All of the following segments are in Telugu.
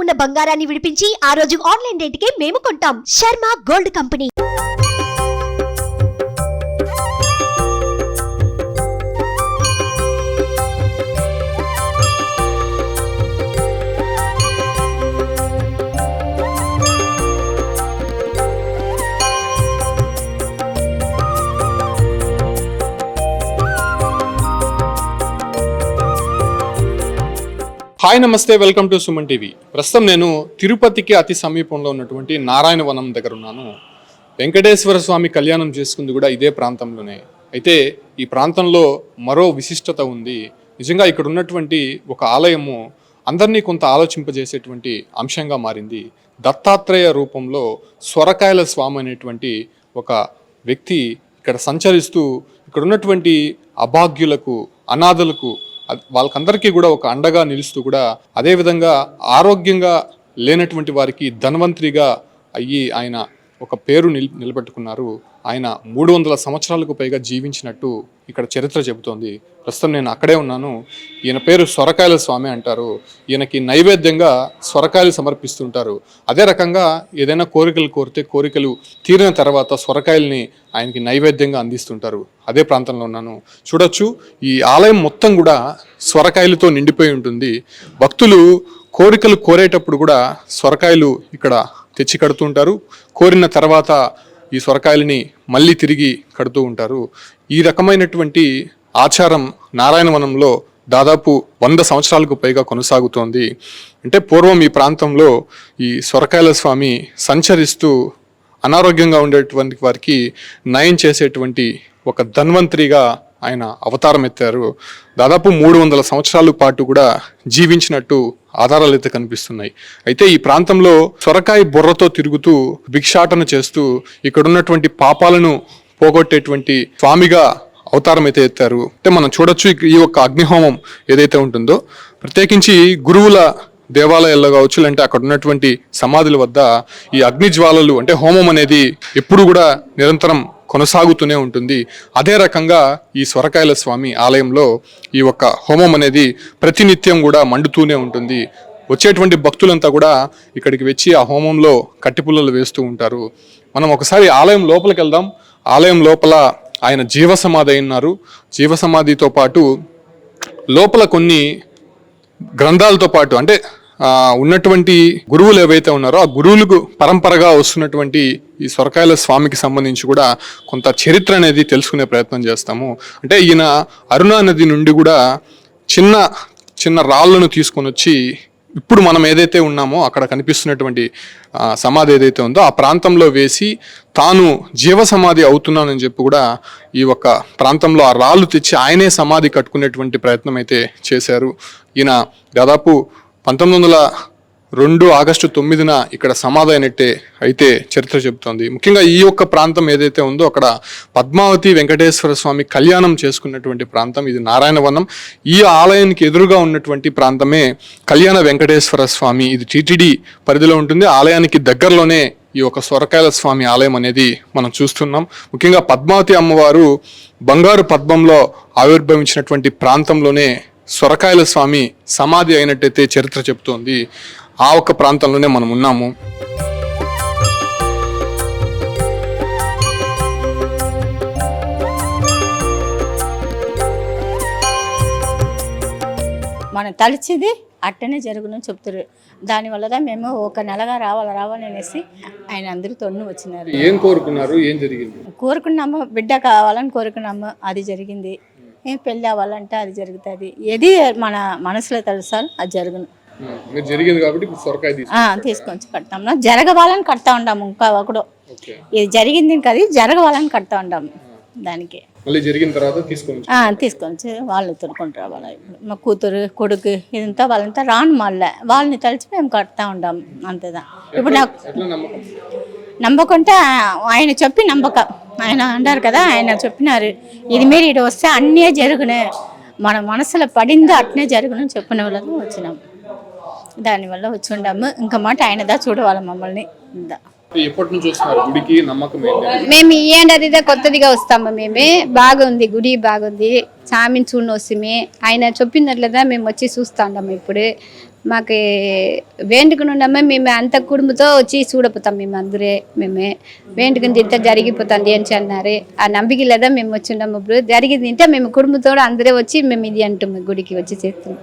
ఉన్న బంగారాన్ని విడిపించి ఆ రోజు ఆన్లైన్ రేటుకే మేము కొంటాం. Sharma gold company. హాయ్ నమస్తే, వెల్కమ్ టు సుమన్ టీవీ. ప్రస్తుతం నేను తిరుపతికి అతి సమీపంలో ఉన్నటువంటి నారాయణవనం దగ్గర ఉన్నాను. వెంకటేశ్వర స్వామి కళ్యాణం చేసుకుంది కూడా ఇదే ప్రాంతంలోనే. అయితే ఈ ప్రాంతంలో మరో విశిష్టత ఉంది. నిజంగా ఇక్కడ ఉన్నటువంటి ఒక ఆలయము అందరినీ కొంత ఆలోచింపజేసేటువంటి అంశంగా మారింది. దత్తాత్రేయ రూపంలో సొరకాయల స్వామి అనేటువంటి ఒక వ్యక్తి ఇక్కడ సంచరిస్తూ ఇక్కడ ఉన్నటువంటి అభాగ్యులకు, అనాథలకు, వాళ్ళకందరికీ కూడా ఒక అండగా నిలుస్తూ కూడా అదేవిధంగా ఆరోగ్యంగా లేనటువంటి వారికి ధన్వంతరిగా అయ్యి ఆయన ఒక పేరు నిలబెట్టుకున్నారు. ఆయన 300 సంవత్సరాలకు పైగా జీవించినట్టు ఇక్కడ చరిత్ర చెబుతోంది. ప్రస్తుతం నేను అక్కడే ఉన్నాను. ఈయన పేరు సొరకాయల స్వామి అంటారు. ఈయనకి నైవేద్యంగా సొరకాయలు సమర్పిస్తుంటారు. అదే రకంగా ఏదైనా కోరికలు కోరితే కోరికలు తీరిన తర్వాత సొరకాయల్ని ఆయనకి నైవేద్యంగా అందిస్తుంటారు. అదే ప్రాంతంలో ఉన్నాను. చూడొచ్చు, ఈ ఆలయం మొత్తం కూడా సొరకాయలతో నిండిపోయి ఉంటుంది. భక్తులు కోరికలు కోరేటప్పుడు కూడా సొరకాయలు ఇక్కడ తెచ్చి కడుతూ ఉంటారు. కోరిన తర్వాత ఈ సొరకాయలని మళ్ళీ తిరిగి కడుతూ ఉంటారు. ఈ రకమైనటువంటి ఆచారం నారాయణవనంలో దాదాపు 100 సంవత్సరాలకు పైగా కొనసాగుతోంది. అంటే పూర్వం ఈ ప్రాంతంలో ఈ సొరకాయల స్వామి సంచరిస్తూ అనారోగ్యంగా ఉండేటువంటి వారికి నయం చేసేటువంటి ఒక ధన్వంతరిగా ఆయన అవతారం ఎత్తారు. దాదాపు 300 సంవత్సరాల పాటు కూడా జీవించినట్టు ఆధారాలు అయితే కనిపిస్తున్నాయి. అయితే ఈ ప్రాంతంలో సొరకాయ బుర్రతో తిరుగుతూ భిక్షాటన చేస్తూ ఇక్కడ ఉన్నటువంటి పాపాలను పోగొట్టేటువంటి స్వామిగా అవతారం అయితే ఎత్తారు. అంటే మనం చూడొచ్చు, ఈ యొక్క అగ్నిహోమం ఏదైతే ఉంటుందో ప్రత్యేకించి గురువుల దేవాలయాల్లో కావచ్చు, అంటే అక్కడ ఉన్నటువంటి సమాధుల వద్ద ఈ అగ్ని జ్వాలలు అంటే హోమం అనేది ఎప్పుడు కూడా నిరంతరం కొనసాగుతూనే ఉంటుంది. అదే రకంగా ఈ సొరకాయల స్వామి ఆలయంలో ఈ ఒక్క హోమం అనేది ప్రతినిత్యం కూడా మండుతూనే ఉంటుంది. వచ్చేటువంటి భక్తులంతా కూడా ఇక్కడికి వచ్చి ఆ హోమంలో కట్టిపుల్లలు వేస్తూ ఉంటారు. మనం ఒకసారి ఆలయం లోపలికి వెళ్దాం. ఆలయం లోపల ఆయన జీవసమాధి అయినారు. జీవసమాధితో పాటు లోపల కొన్ని గ్రంథాలతో పాటు అంటే ఉన్నటువంటి గురువులు ఏవైతే ఉన్నారో ఆ గురువులకు పరంపరగా వస్తున్నటువంటి ఈ సొరకాయల స్వామికి సంబంధించి కూడా కొంత చరిత్ర అనేది తెలుసుకునే ప్రయత్నం చేస్తాము. అంటే ఈయన అరుణా నది నుండి కూడా చిన్న చిన్న రాళ్ళను తీసుకొని వచ్చి ఇప్పుడు మనం ఏదైతే ఉన్నామో అక్కడ కనిపిస్తున్నటువంటి సమాధి ఏదైతే ఉందో ఆ ప్రాంతంలో వేసి తాను జీవ సమాధి అవుతున్నానని చెప్పి కూడా ఈ ఒక్క ప్రాంతంలో ఆ రాళ్ళు తెచ్చి ఆయనే సమాధి కట్టుకునేటువంటి ప్రయత్నం అయితే చేశారు. ఈయన దాదాపు 1902 ఆగస్టు 9న ఇక్కడ సమాధి అయినట్టే అయితే చరిత్ర చెబుతోంది. ముఖ్యంగా ఈ యొక్క ప్రాంతం ఏదైతే ఉందో అక్కడ పద్మావతి వెంకటేశ్వర స్వామి కళ్యాణం చేసుకున్నటువంటి ప్రాంతం ఇది నారాయణవనం. ఈ ఆలయానికి ఎదురుగా ఉన్నటువంటి ప్రాంతమే కళ్యాణ వెంకటేశ్వర స్వామి. ఇది టీటీడీ పరిధిలో ఉంటుంది. ఆలయానికి దగ్గరలోనే ఈ యొక్క సొరకాయల స్వామి ఆలయం అనేది మనం చూస్తున్నాం. ముఖ్యంగా పద్మావతి అమ్మవారు బంగారు పద్మంలో ఆవిర్భవించినటువంటి ప్రాంతంలోనే సొరకాయల స్వామి సమాధి అయినట్టయితే చరిత్ర చెప్తోంది. ఆ ఒక్క ప్రాంతంలోనే మనం ఉన్నాము. మనం తలిచింది అట్టనే జరుగును చెప్తారు. దానివల్ల మేము ఒక నెలగా రావాలి అనేసి ఆయన అందరితో వచ్చినారు. ఏం కోరుకున్నారు? ఏం జరిగింది? కోరుకున్నాము, బిడ్డ కావాలని కోరుకున్నాము, అది జరిగింది. ఏం పెళ్ళి అవ్వాలంటే అది జరుగుతుంది. ఏది మన మనసులో తెలుసాలి అది జరుగును. జరిగింది కాబట్టి తీసుకొచ్చి కడతాము. జరగవాలని కడతా ఉన్నాము. ఇంకా ఒకడు ఇది జరిగింది కదా, జరగవాలని కడతా ఉన్నాము. దానికి జరిగిన తర్వాత తీసుకొని వాళ్ళు తొడుకుంటూ రావాలి. మా కూతురు కొడుకు ఇదంతా వాళ్ళంతా రాను మళ్ళీ వాళ్ళని తలిచి మేము కడతా ఉంటాము. అంతేదా. ఇప్పుడు నాకు నమ్మకంటే ఆయన చెప్పి నమ్మకం. ఆయన అంటారు కదా, ఆయన చెప్పినారు ఇది మీరు ఇటు వస్తే అన్నీ జరుగునే, మన మనసులో పడిందో అట్నే జరుగునని చెప్పిన వాళ్ళకి వచ్చినాము. దానివల్ల వచ్చి ఉండాము. ఇంకా మాట ఆయనదా చూడవాలి మమ్మల్ని. మేము ఈ ఏడాదిదే కొత్తదిగా వస్తాము. మేమే బాగుంది, గుడి బాగుంది, స్వామిని చూడని వస్తామే. ఆయన చెప్పినట్లుగా మేము వచ్చి చూస్తాము. ఇప్పుడు మాకు వేండుకునుండమ్మ మేము అంత కుటుంబంతో వచ్చి చూడపోతాం మేము మేమే వేండుకుని తింటే జరిగిపోతుంది అని అన్నారు. ఆ నம்பிక లేదా మేము వచ్చిండము. ఇప్పుడు జరిగింది తింటే మేము కుటుంబంతో అందరే వచ్చి మేము ఇది అంటాము, గుడికి వచ్చి చేస్తాం.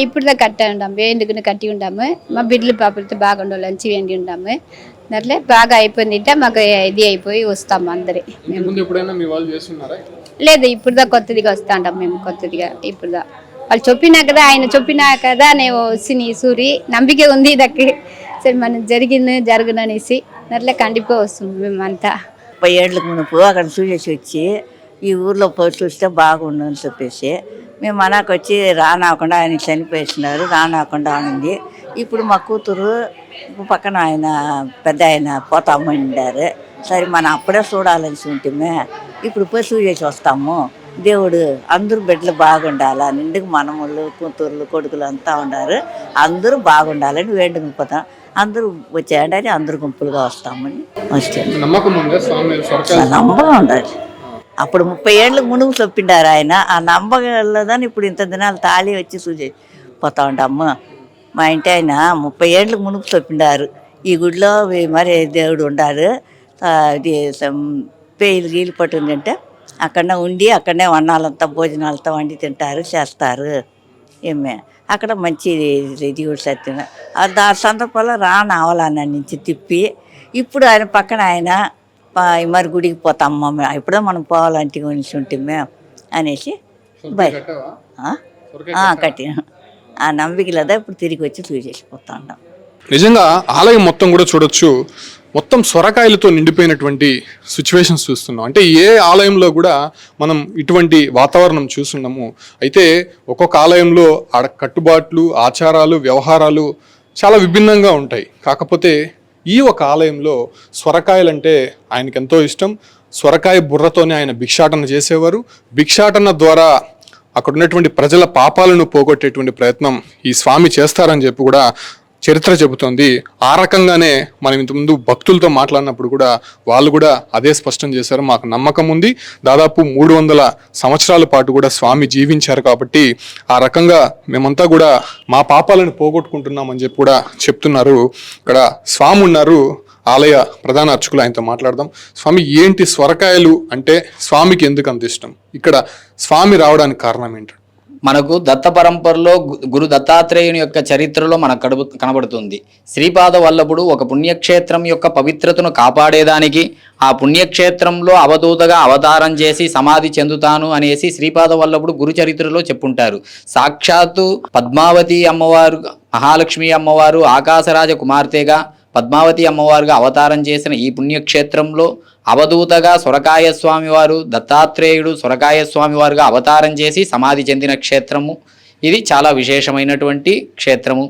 ఇప్పుడు కట్టా ఉండాము, వేండుకుని కట్టి ఉండాము. మా బిడ్డలు పాపలతో బాగా ఉండాలని వేండి ఉండాము. అట్లే బాగా అయిపోయింది అంటే మాకు ఇది అయిపోయి వస్తాము అందరి. లేదు ఇప్పుడుదా కొత్తదిగా వస్తా ఉంటాం మేము, కొత్తదిగా ఇప్పుడుదా వాళ్ళు చెప్పినా కదా, ఆయన చెప్పినా కదా నేను వచ్చి సూరి నம்பிక ఉంది దక్కి సరే మనం జరుగుననేసి అట్లా కండిపో వస్తుంది మేమంతా. 30 ఏళ్ళకు మునుపు అక్కడ చూసేసి వచ్చి ఈ ఊర్లో పోయి చూస్తే బాగుండని చెప్పేసి మేము మనకు వచ్చి రానాకుండా ఆయన చనిపోయిస్తున్నారు, రానాకుండా ఉంది. ఇప్పుడు మా కూతురు పక్కన ఆయన పెద్ద ఆయన పోతామండారు. సరే మనం అప్పుడే చూడాలని ఉంటేమే ఇప్పుడు పోయి చూసేసి వస్తాము. దేవుడు అందరూ బిడ్డలు బాగుండాలా, నిండుకు మనముళ్ళు కూతుర్లు కొడుకులు అంతా ఉన్నారు, అందరూ బాగుండాలని వేడుకుపోతాం. అందరూ వచ్చాయంటే అందరూ గుంపులుగా వస్తామని నమ్మకం ఉండాలి. అప్పుడు 30 ఏళ్ళకు మునుగు చెప్పిండారు ఆయన. ఆ నమ్మకంలోదని ఇప్పుడు ఇంత దినాలు తాళి వచ్చి చూసి పోతా ఉంటాము. మా ఇంటి ఆయన 30 ఏళ్ళకు మునుగు చెప్పిండారు ఈ గుడిలో మరి దేవుడు ఉండారు. ఇది పేయిలు గీలు పట్టిందంటే అక్కడనే ఉండి అక్కడనే వన్నాలంతా భోజనాలతో వండి తింటారు చేస్తారు. ఏమే అక్కడ మంచి దేవుడు సత్యం. ఆ సందర్భంలో రానవలాన్న నుంచి తిప్పి ఇప్పుడు ఆయన పక్కన ఆయన మరి గుడికి పోతామ్మా ఎప్పుడో మనం పోవాలంటే గురించి ఉంటే అనేసి కట్టిన ఆ నம்பிక లేదా ఇప్పుడు తిరిగి వచ్చి చూసేసిపోతా ఉంటాం. నిజంగా ఆలయం మొత్తం కూడా చూడొచ్చు, మొత్తం సొరకాయలతో నిండిపోయినటువంటి సిచ్యువేషన్స్ చూస్తున్నాం. అంటే ఏ ఆలయంలో కూడా మనం ఇటువంటి వాతావరణం చూస్తున్నాము. అయితే ఒక్కొక్క ఆలయంలో ఆడ కట్టుబాట్లు, ఆచారాలు, వ్యవహారాలు చాలా విభిన్నంగా ఉంటాయి. కాకపోతే ఈ ఒక ఆలయంలో సొరకాయలంటే ఆయనకు ఎంతో ఇష్టం. సొరకాయ బుర్రతోనే ఆయన భిక్షాటన చేసేవారు. భిక్షాటన ద్వారా అక్కడ ఉన్నటువంటి ప్రజల పాపాలను పోగొట్టేటువంటి ప్రయత్నం ఈ స్వామి చేస్తారని చెప్పి కూడా చరిత్ర చెబుతోంది. ఆ రకంగానే మనం ఇంతకుముందు భక్తులతో మాట్లాడినప్పుడు కూడా వాళ్ళు కూడా అదే స్పష్టం చేశారు. మాకు నమ్మకం ఉంది, దాదాపు 300 సంవత్సరాల పాటు కూడా స్వామి జీవించారు కాబట్టి ఆ రకంగా మేమంతా కూడా మా పాపాలను పోగొట్టుకుంటున్నామని చెప్పి కూడా చెప్తున్నారు. ఇక్కడ స్వామి ఉన్నారు, ఆలయ ప్రధాన అర్చకులు, ఆయనతో మాట్లాడదాం. స్వామి, ఏంటి సొరకాయలు అంటే స్వామికి ఎందుకు అంత ఇష్టం? ఇక్కడ స్వామి రావడానికి కారణం ఏంటంటే మనకు దత్త పరంపరలో గురు దత్తాత్రేయుని యొక్క చరిత్రలో మనకు కనబడుతుంది. శ్రీపాద వల్లభుడు ఒక పుణ్యక్షేత్రం యొక్క పవిత్రతను కాపాడేదానికి ఆ పుణ్యక్షేత్రంలో అవధూతగా అవతారం చేసి సమాధి చెందుతాను అనేసి శ్రీపాద వల్లభుడు గురు చరిత్రలో చెప్పుంటారు. సాక్షాత్తు పద్మావతి అమ్మవారు, మహాలక్ష్మి అమ్మవారు ఆకాశరాజ కుమార్తెగా పద్మావతి అమ్మవారుగా అవతారం చేసిన ఈ పుణ్యక్షేత్రంలో అవధూతగా సొరకాయ స్వామివారు, దత్తాత్రేయుడు సొరకాయ స్వామివారుగా అవతారం చేసి సమాధి చెందిన క్షేత్రము. ఇది చాలా విశేషమైనటువంటి క్షేత్రము.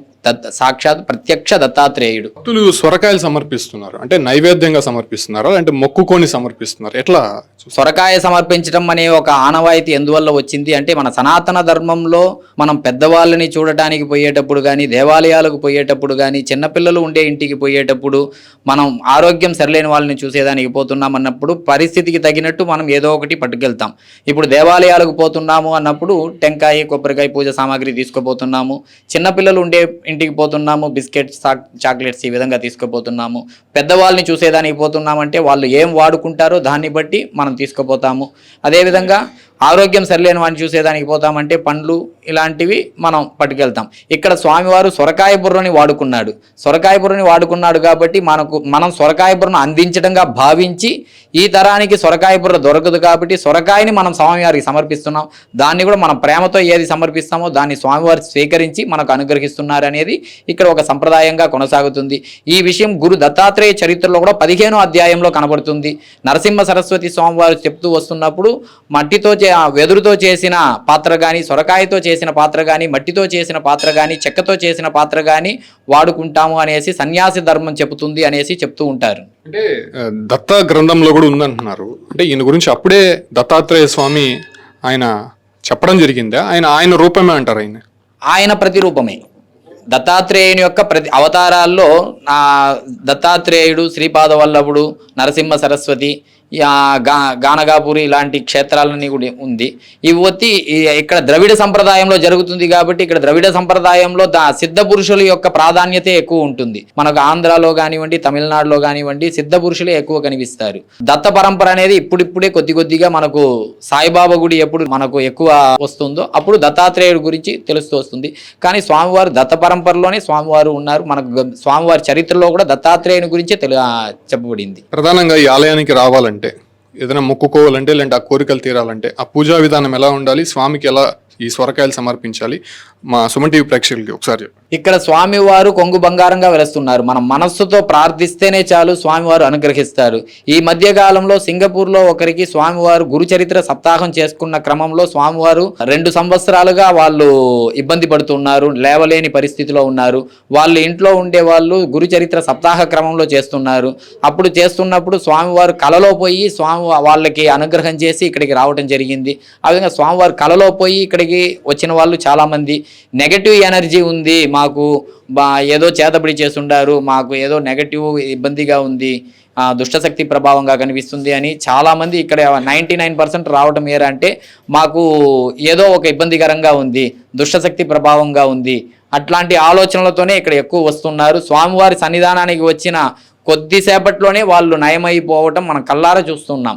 సాక్షాత్ ప్రత్యక్ష దత్తాత్రేయుడు. భక్తులు సొరకాయలు సమర్పిస్తున్నారు అంటే నైవేద్యంగా సమర్పిస్తున్నారు, అంటే మొక్కుకొని సమర్పిస్తున్నారు. ఎట్లా సొరకాయ సమర్పించడం అనే ఒక ఆనవాయితీ ఎందువల్ల వచ్చింది అంటే, మన సనాతన ధర్మంలో మనం పెద్దవాళ్ళని చూడటానికి పోయేటప్పుడు కానీ, దేవాలయాలకు పోయేటప్పుడు కానీ, చిన్నపిల్లలు ఉండే ఇంటికి పోయేటప్పుడు, మనం ఆరోగ్యం సరిలేని వాళ్ళని చూసేదానికి పోతున్నాం అన్నప్పుడు పరిస్థితికి తగినట్టు మనం ఏదో ఒకటి పట్టుకెళ్తాం. ఇప్పుడు దేవాలయాలకు పోతున్నాము అన్నప్పుడు టెంకాయ, కొబ్బరికాయ, పూజ సామాగ్రి తీసుకుపోతున్నాము. చిన్నపిల్లలు ఉండే ఇంటికి పోతున్నాము, బిస్కెట్స్, చాక్లెట్స్ ఈ విధంగా తీసుకుపోతున్నాము. పెద్దవాళ్ళని చూసేదానికి పోతున్నామంటే వాళ్ళు ఏం వాడుకుంటారో దాన్ని బట్టి మనం తీసుకుపోతాము. అదేవిధంగా ఆరోగ్యం సరిలేని వాడిని చూసేదానికి పోతామంటే పండ్లు ఇలాంటివి మనం పట్టుకెళ్తాం. ఇక్కడ స్వామివారు సొరకాయ బుర్రని వాడుకున్నాడు. సొరకాయ బుర్రని వాడుకున్నాడు కాబట్టి మనం సొరకాయ బుర్రను అందించడంగా భావించి, ఈ తరానికి సొరకాయ బుర్ర దొరకదు కాబట్టి సొరకాయని మనం స్వామివారికి సమర్పిస్తున్నాం. దాన్ని కూడా మనం ప్రేమతో ఏది సమర్పిస్తామో దాన్ని స్వామివారి స్వీకరించి మనకు అనుగ్రహిస్తున్నారు అనేది ఇక్కడ ఒక సంప్రదాయంగా కొనసాగుతుంది. ఈ విషయం గురు దత్తాత్రేయ చరిత్రలో కూడా 15వ అధ్యాయంలో కనబడుతుంది. నరసింహ సరస్వతి స్వామివారు చెప్తూ వస్తున్నప్పుడు మట్టితో వెదురుతో చేసిన పాత్ర కానీ, సొరకాయతో చేసిన పాత్ర కానీ, మట్టితో చేసిన పాత్ర కానీ, చెక్కతో చేసిన పాత్ర కానీ వాడుకుంటాము అనేసి సన్యాసి ధర్మం చెబుతుంది అనేసి చెప్తూ ఉంటారు. అంటే దత్త గ్రంథంలో కూడా ఉందంటున్నారు. అంటే ఈయన గురించి అప్పుడే దత్తాత్రేయ స్వామి ఆయన చెప్పడం జరిగిందా? ఆయన రూపమే అంటారు? ఆయన ప్రతిరూపమే. దత్తాత్రేయుని యొక్క ప్రతి అవతారాల్లో దత్తాత్రేయుడు, శ్రీపాద వల్లభుడు, నరసింహ సరస్వతి గానగాపురి ఇలాంటి క్షేత్రాలన్నీ కూడా ఉంది. ఇవి వచ్చి ఇక్కడ ద్రవిడ సంప్రదాయంలో జరుగుతుంది కాబట్టి ఇక్కడ ద్రవిడ సంప్రదాయంలో సిద్ధ పురుషుల యొక్క ప్రాధాన్యత ఎక్కువ ఉంటుంది. మనకు ఆంధ్రాలో కానివ్వండి, తమిళనాడులో కానివ్వండి సిద్ధ పురుషులే ఎక్కువ కనిపిస్తారు. దత్త పరంపర అనేది ఇప్పుడిప్పుడే కొద్దిగా మనకు సాయిబాబా గుడి ఎప్పుడు మనకు ఎక్కువ వస్తుందో అప్పుడు దత్తాత్రేయుడి గురించి తెలుస్తూ వస్తుంది. కానీ స్వామివారు దత్త పరంపరలోనే స్వామివారు ఉన్నారు. మనకు స్వామివారి చరిత్రలో కూడా దత్తాత్రేయుని గురించే చెప్పబడింది. ప్రధానంగా ఈ ఆలయానికి రావాలంటే, ఏదైనా మొక్కుకోవాలంటే, లేదంటే ఆ కోరికలు తీరాలంటే ఆ పూజా విధానం ఎలా ఉండాలి, స్వామికి ఎలా ఈ సొరకాయలు సమర్పించాలి, మా సుమన్ టీవీ ప్రేక్షకులకి ఒకసారి చెప్పండి. ఇక్కడ స్వామివారు కొంగు బంగారంగా వెలుస్తున్నారు. మనం మనస్సుతో ప్రార్థిస్తేనే చాలు స్వామివారు అనుగ్రహిస్తారు. ఈ మధ్య కాలంలో సింగపూర్లో ఒకరికి స్వామివారు గురుచరిత్ర సప్తాహం చేసుకున్న క్రమంలో స్వామివారు 2 సంవత్సరాలుగా వాళ్ళు ఇబ్బంది పడుతున్నారు, లేవలేని పరిస్థితిలో ఉన్నారు. వాళ్ళు ఇంట్లో ఉండే వాళ్ళు గురుచరిత్ర సప్తాహ క్రమంలో చేస్తున్నారు. అప్పుడు చేస్తున్నప్పుడు స్వామివారు కలలో పోయి వాళ్ళకి అనుగ్రహం చేసి ఇక్కడికి రావడం జరిగింది. ఆ విధంగా స్వామివారు కలలో పోయి ఇక్కడికి వచ్చిన వాళ్ళు చాలా మంది నెగటివ్ ఎనర్జీ ఉంది, మాకు ఏదో చేతబడి చేస్తుండారు, మాకు ఏదో నెగటివ్ ఇబ్బందిగా ఉంది, దుష్టశక్తి ప్రభావంగా కనిపిస్తుంది అని చాలామంది ఇక్కడ 99% రావడం అంటే మాకు ఏదో ఒక ఇబ్బందికరంగా ఉంది, దుష్టశక్తి ప్రభావంగా ఉంది, అట్లాంటి ఆలోచనలతోనే ఇక్కడ ఎక్కువ వస్తున్నారు. స్వామివారి సన్నిధానానికి వచ్చిన కొద్దిసేపట్లోనే వాళ్ళు నయమైపోవటం మనం కల్లారా చూస్తున్నాం.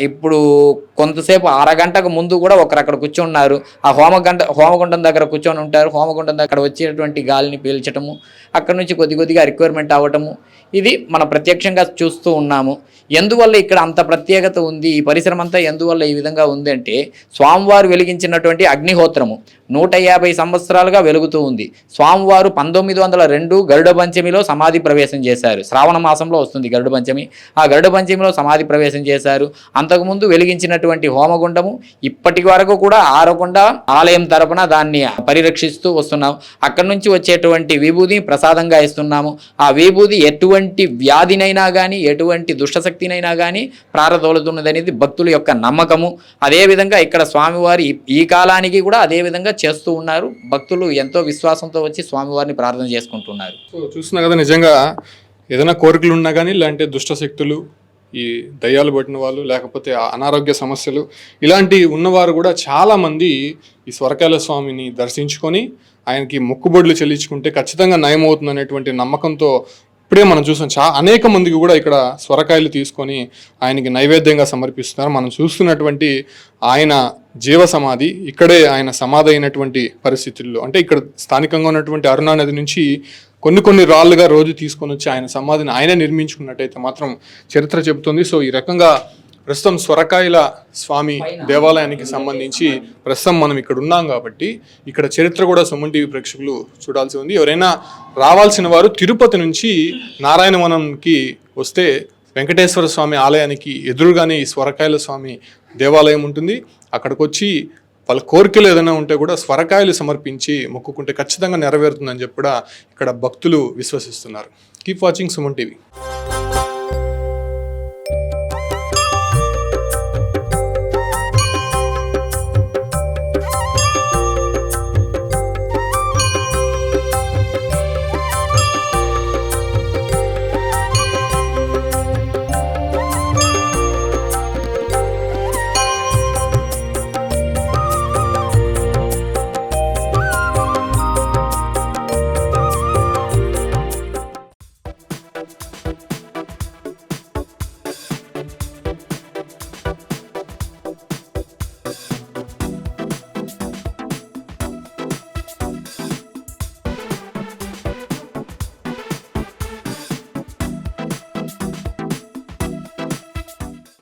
ఇప్పుడు కొంతసేపు అరగంటకు ముందు కూడా ఒకరు అక్కడ కూర్చున్నారు, ఆ హోమగుండం దగ్గర కూర్చొని ఉంటారు. హోమగుండం దగ్గర వచ్చేటువంటి గాలిని పీల్చటము, అక్కడ నుంచి కొద్దిగా రిక్వైర్మెంట్ అవ్వటము, ఇది మనం ప్రత్యక్షంగా చూస్తూ ఉన్నాము. ఎందువల్ల ఇక్కడ అంత ప్రత్యేకత ఉంది, ఈ పరిసరం అంతా ఎందువల్ల ఈ విధంగా ఉంది అంటే స్వామివారు వెలిగించినటువంటి అగ్నిహోత్రము 150 సంవత్సరాలుగా వెలుగుతూ ఉంది. స్వామివారు 1902 గరుడ పంచమిలో సమాధి ప్రవేశం చేశారు. శ్రావణ మాసంలో వస్తుంది గరుడ పంచమి. ఆ గరుడ పంచమిలో సమాధి ప్రవేశం చేశారు. అంతకుముందు వెలిగించినటువంటి హోమగుండము ఇప్పటి వరకు కూడా ఆరకుండా ఆలయం తరపున దాన్ని పరిరక్షిస్తూ వస్తున్నాము. అక్కడి నుంచి వచ్చేటువంటి విభూది ప్రసాదంగా ఇస్తున్నాము. ఆ విభూది ఎటువంటి వ్యాధినైనా కానీ, ఎటువంటి దుష్టశక్తినైనా కానీ ప్రారదోలుతున్నది అనేది భక్తుల యొక్క నమ్మకము. అదేవిధంగా ఇక్కడ స్వామివారి ఈ కాలానికి కూడా అదేవిధంగా చేస్తూ ఉన్నారు. భక్తులు ఎంతో విశ్వాసంతో వచ్చి స్వామివారిని ప్రార్థన చేసుకుంటున్నారు. సో చూస్తున్నా కదా, నిజంగా ఏదైనా కోరికలు ఉన్నా కానీ, ఇలాంటి దుష్టశక్తులు, ఈ దయ్యాలు పట్టిన వాళ్ళు, లేకపోతే అనారోగ్య సమస్యలు ఇలాంటి ఉన్నవారు కూడా చాలామంది ఈ స్వరకాయల స్వామిని దర్శించుకొని ఆయనకి మొక్కుబడులు చెల్లించుకుంటే ఖచ్చితంగా నయమవుతుంది అనేటువంటి నమ్మకంతో ఇప్పుడే మనం చూసాం అనేక మందికి కూడా ఇక్కడ స్వరకాయలు తీసుకొని ఆయనకి నైవేద్యంగా సమర్పిస్తున్నారు. మనం చూస్తున్నటువంటి ఆయన జీవ సమాధి ఇక్కడే ఆయన సమాధి అయినటువంటి పరిస్థితుల్లో, అంటే ఇక్కడ స్థానికంగా ఉన్నటువంటి అరుణా నది నుంచి కొన్ని రాళ్ళుగా రోజు తీసుకొని వచ్చి ఆయన సమాధిని ఆయనే నిర్మించుకున్నట్టయితే మాత్రం చరిత్ర చెబుతుంది. సో ఈ రకంగా ప్రస్తుతం స్వరకాయల స్వామి దేవాలయానికి సంబంధించి ప్రస్తుతం మనం ఇక్కడ ఉన్నాం కాబట్టి ఇక్కడ చరిత్ర కూడా సుమన్ టీవీ ప్రేక్షకులు చూడాల్సి ఉంది. ఎవరైనా రావాల్సిన వారు తిరుపతి నుంచి నారాయణవనంకి వస్తే వెంకటేశ్వర స్వామి ఆలయానికి ఎదురుగానే ఈ స్వరకాయల స్వామి దేవాలయం ఉంటుంది. అక్కడికి వచ్చి వాళ్ళ కోరికలు ఏదైనా ఉంటే కూడా స్వరకాయలు సమర్పించి మొక్కుకుంటే ఖచ్చితంగా నెరవేరుతుందని చెప్పి కూడా ఇక్కడ భక్తులు విశ్వసిస్తున్నారు. Keep watching Suman TV.